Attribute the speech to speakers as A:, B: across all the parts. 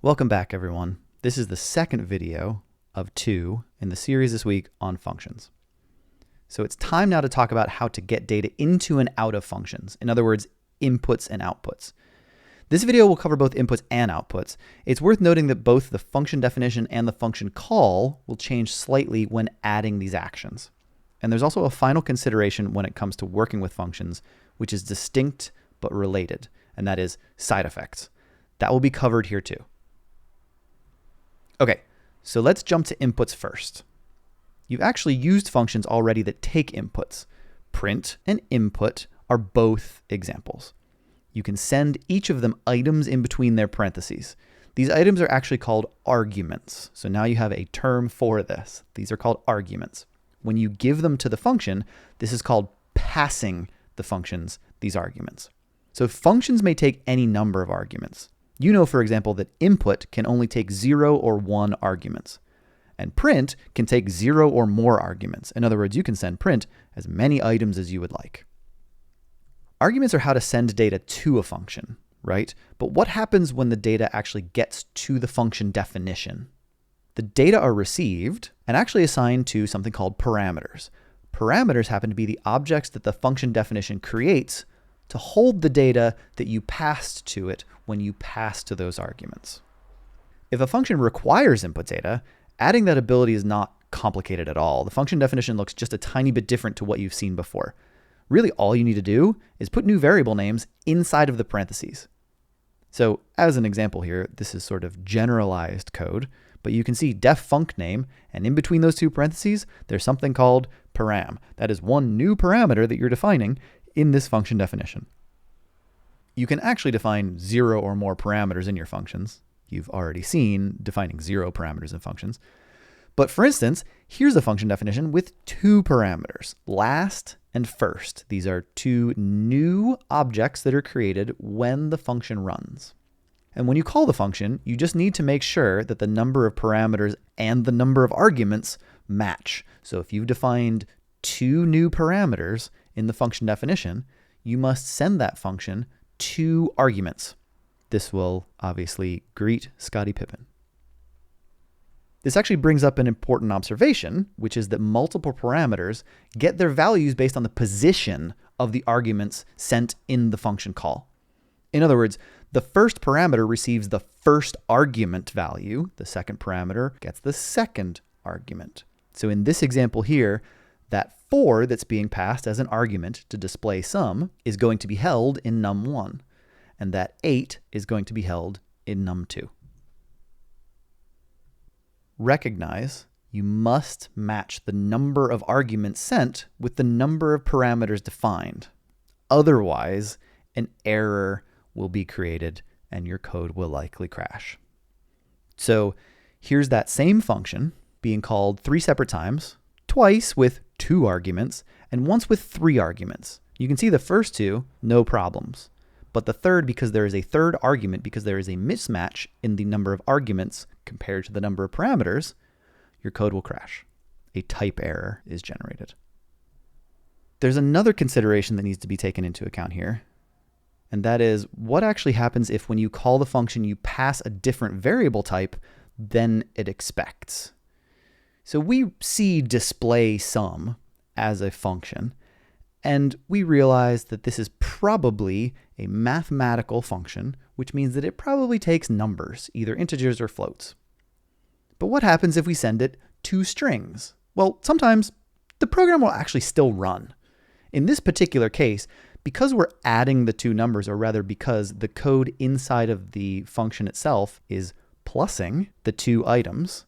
A: Welcome back, everyone. This is the second video of 2 in the series this week on functions. So it's time now to talk about how to get data into and out of functions. In other words, inputs and outputs. This video will cover both inputs and outputs. It's worth noting that both the function definition and the function call will change slightly when adding these actions. And there's also a final consideration when it comes to working with functions, which is distinct but related, and that is side effects. That will be covered here too. Okay, so let's jump to inputs first. You've actually used functions already that take inputs. Print and input are both examples. You can send each of them items in between their parentheses. These items are actually called arguments. So now you have a term for this. These are called arguments. When you give them to the function, this is called passing the functions these arguments. So functions may take any number of arguments. You know, for example, that input can only take 0 or 1 arguments. And print can take 0 or more arguments. In other words, you can send print as many items as you would like. Arguments are how to send data to a function, right? But what happens when the data actually gets to the function definition? The data are received and actually assigned to something called parameters. Parameters happen to be the objects that the function definition creates to hold the data that you passed to it when you pass to those arguments. If a function requires input data, adding that ability is not complicated at all. The function definition looks just a tiny bit different to what you've seen before. Really, all you need to do is put new variable names inside of the parentheses. So as an example here, this is sort of generalized code, but you can see def func name, and in between those two parentheses, there's something called param. That is one new parameter that you're defining in this function definition. You can actually define 0 or more parameters in your functions. You've already seen defining 0 parameters in functions. But for instance, here's a function definition with 2 parameters, last and first. These are 2 new objects that are created when the function runs. And when you call the function, you just need to make sure that the number of parameters and the number of arguments match. So if you've defined 2 new parameters in the function definition, you must send that function 2 arguments. This will obviously greet Scottie Pippen. This actually brings up an important observation, which is that multiple parameters get their values based on the position of the arguments sent in the function call. In other words, the first parameter receives the first argument value. The second parameter gets the second argument. So in this example here, that 4 that's being passed as an argument to display sum is going to be held in num1, and that 8 is going to be held in num2. Recognize you must match the number of arguments sent with the number of parameters defined. Otherwise, an error will be created and your code will likely crash. So here's that same function being called 3 separate times, twice with 2 arguments, and once with 3 arguments. You can see the first 2, no problems. But the third, because there is a third argument, because there is a mismatch in the number of arguments compared to the number of parameters, your code will crash. A type error is generated. There's another consideration that needs to be taken into account here, and that is what actually happens if when you call the function you pass a different variable type than it expects. So we see display sum as a function, and we realize that this is probably a mathematical function, which means that it probably takes numbers, either integers or floats. But what happens if we send it 2 strings? Well, sometimes the program will actually still run. In this particular case, because we're adding the 2 numbers, or rather because the code inside of the function itself is plussing the 2 items,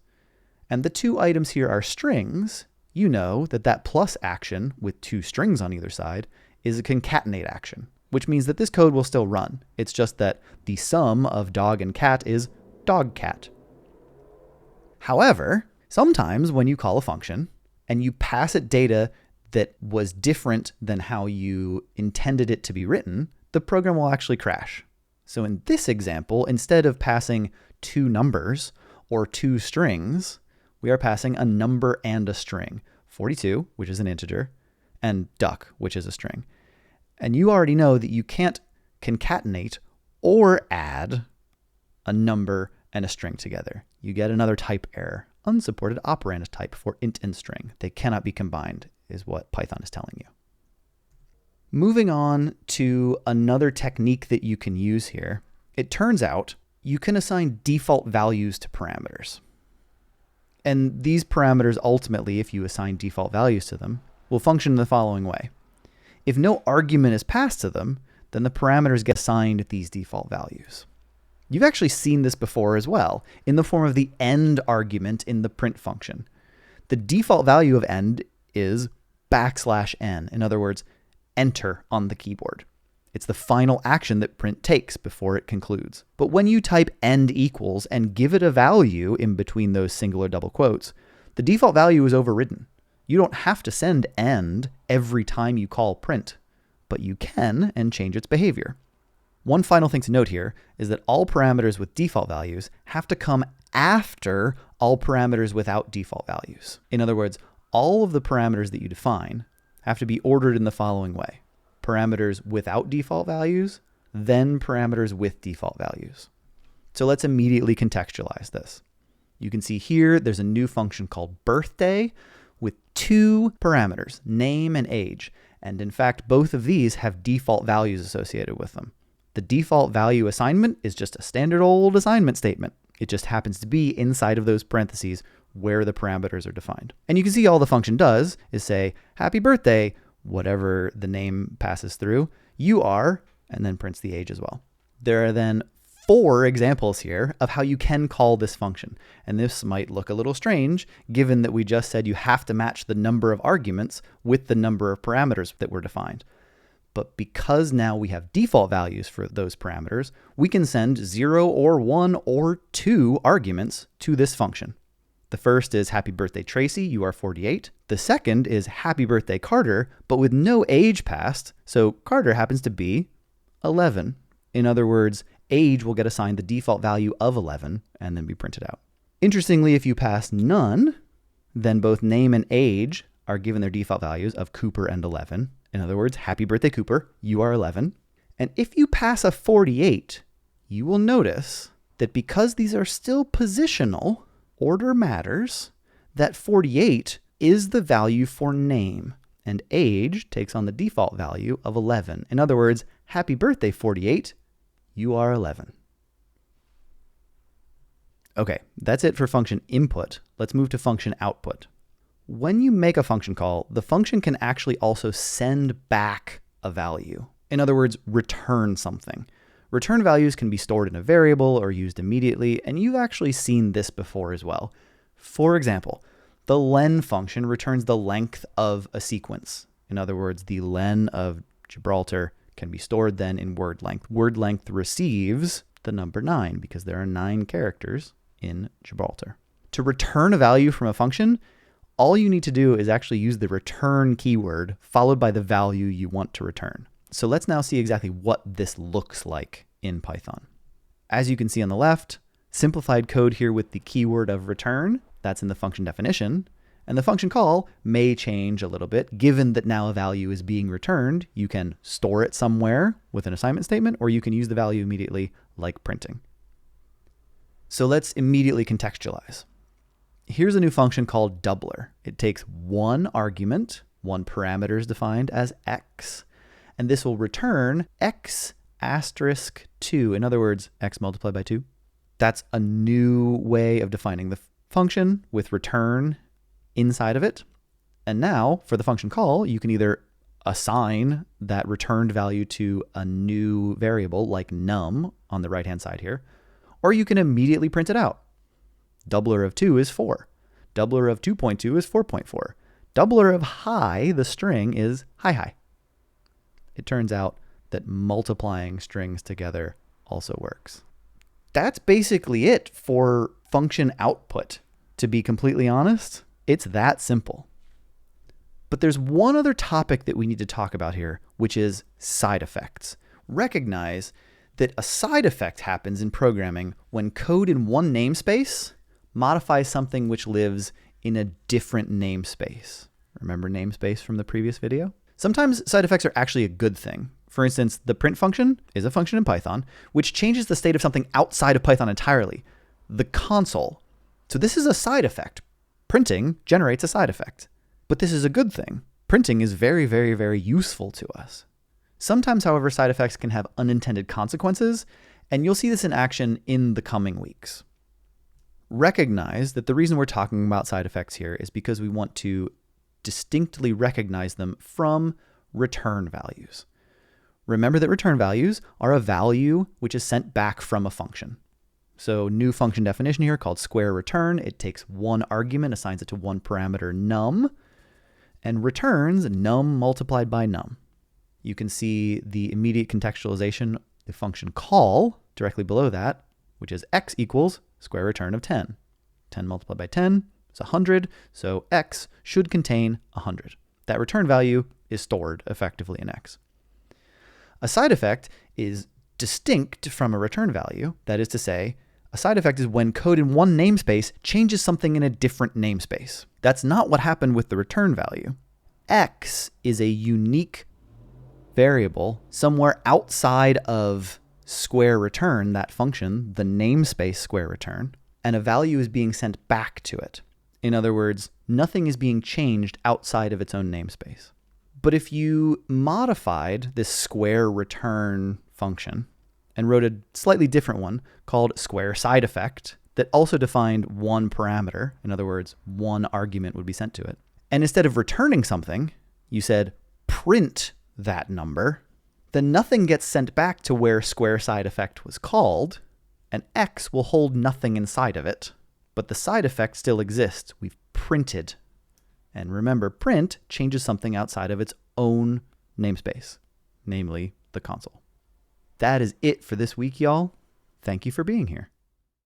A: and the 2 items here are strings, you know that that plus action with 2 strings on either side is a concatenate action, which means that this code will still run. It's just that the sum of dog and cat is dog cat. However, sometimes when you call a function and you pass it data that was different than how you intended it to be written, the program will actually crash. So in this example, instead of passing 2 numbers or 2 strings, we are passing a number and a string, 42, which is an integer, and duck, which is a string. And you already know that you can't concatenate or add a number and a string together. You get another type error, unsupported operand type for int and string. They cannot be combined, is what Python is telling you. Moving on to another technique that you can use here. It turns out you can assign default values to parameters. And these parameters ultimately, if you assign default values to them, will function in the following way. If no argument is passed to them, then the parameters get assigned these default values. You've actually seen this before as well, in the form of the end argument in the print function. The default value of end is \n. In other words, enter on the keyboard. It's the final action that print takes before it concludes. But when you type end equals and give it a value in between those singular double quotes, the default value is overridden. You don't have to send end every time you call print, but you can and change its behavior. One final thing to note here is that all parameters with default values have to come after all parameters without default values. In other words, all of the parameters that you define have to be ordered in the following way. Parameters without default values, then parameters with default values. So let's immediately contextualize this. You can see here there's a new function called birthday with 2 parameters, name and age. And in fact, both of these have default values associated with them. The default value assignment is just a standard old assignment statement. It just happens to be inside of those parentheses where the parameters are defined. And you can see all the function does is say, happy birthday, whatever the name passes through, you are, and then prints the age as well. There are then 4 examples here of how you can call this function. And this might look a little strange, given that we just said you have to match the number of arguments with the number of parameters that were defined. But because now we have default values for those parameters, we can send 0 or 1 or 2 arguments to this function. The first is happy birthday Tracy, you are 48. The second is happy birthday Carter, but with no age passed, so Carter happens to be 11. In other words, age will get assigned the default value of 11 and then be printed out. Interestingly, if you pass none, then both name and age are given their default values of Cooper and 11. In other words, happy birthday Cooper, you are 11. And if you pass a 48, you will notice that because these are still positional, order matters, that 48 is the value for name, and age takes on the default value of 11. In other words, happy birthday 48, you are 11. Okay, that's it for function input. Let's move to function output. When you make a function call, the function can actually also send back a value. In other words, return something. Return values can be stored in a variable or used immediately, and you've actually seen this before as well. For example, the len function returns the length of a sequence. In other words, the len of Gibraltar can be stored then in word length. Word length receives the number 9 because there are 9 characters in Gibraltar. To return a value from a function, all you need to do is actually use the return keyword followed by the value you want to return. So let's now see exactly what this looks like in Python. As you can see on the left, simplified code here with the keyword of return, that's in the function definition, and the function call may change a little bit. Given that now a value is being returned, you can store it somewhere with an assignment statement, or you can use the value immediately like printing. So let's immediately contextualize. Here's a new function called doubler. It takes 1 argument, 1 parameter is defined as x, and this will return x asterisk 2. In other words, x multiplied by 2. That's a new way of defining the function with return inside of it. And now for the function call, you can either assign that returned value to a new variable like num on the right-hand side here, or you can immediately print it out. Doubler of 2 is 4. Doubler of 2.2 is 4.4. Doubler of high, the string, is hi. It turns out that multiplying strings together also works. That's basically it for function output. To be completely honest, it's that simple. But there's one other topic that we need to talk about here, which is side effects. Recognize that a side effect happens in programming when code in one namespace modifies something which lives in a different namespace. Remember namespace from the previous video? Sometimes side effects are actually a good thing. For instance, the print function is a function in Python which changes the state of something outside of Python entirely. the console. So this is a side effect. Printing generates a side effect. But this is a good thing. Printing is very, very, very useful to us. Sometimes, however, side effects can have unintended consequences, and you'll see this in action in the coming weeks. Recognize that the reason we're talking about side effects here is because we want to distinctly recognize them from return values. Remember that return values are a value which is sent back from a function. So new function definition here called square return. It takes one argument, assigns it to one parameter num, and returns num multiplied by num. You can see the immediate contextualization, the function call directly below that, which is x equals square return of 10. 10 multiplied by 10 is 100, so x should contain 100. That return value is stored effectively in x. A side effect is distinct from a return value. That is to say, a side effect is when code in one namespace changes something in a different namespace. That's not what happened with the return value. X is a unique variable somewhere outside of square return, that function, the namespace square return, and a value is being sent back to it. In other words, nothing is being changed outside of its own namespace. But if you modified this square return function and wrote a slightly different one called square side effect that also defined one parameter, in other words, one argument would be sent to it, and instead of returning something, you said print that number, then nothing gets sent back to where square side effect was called, and x will hold nothing inside of it, but the side effect still exists. We've printed. And remember, print changes something outside of its own namespace, namely the console. That is it for this week, y'all. Thank you for being here.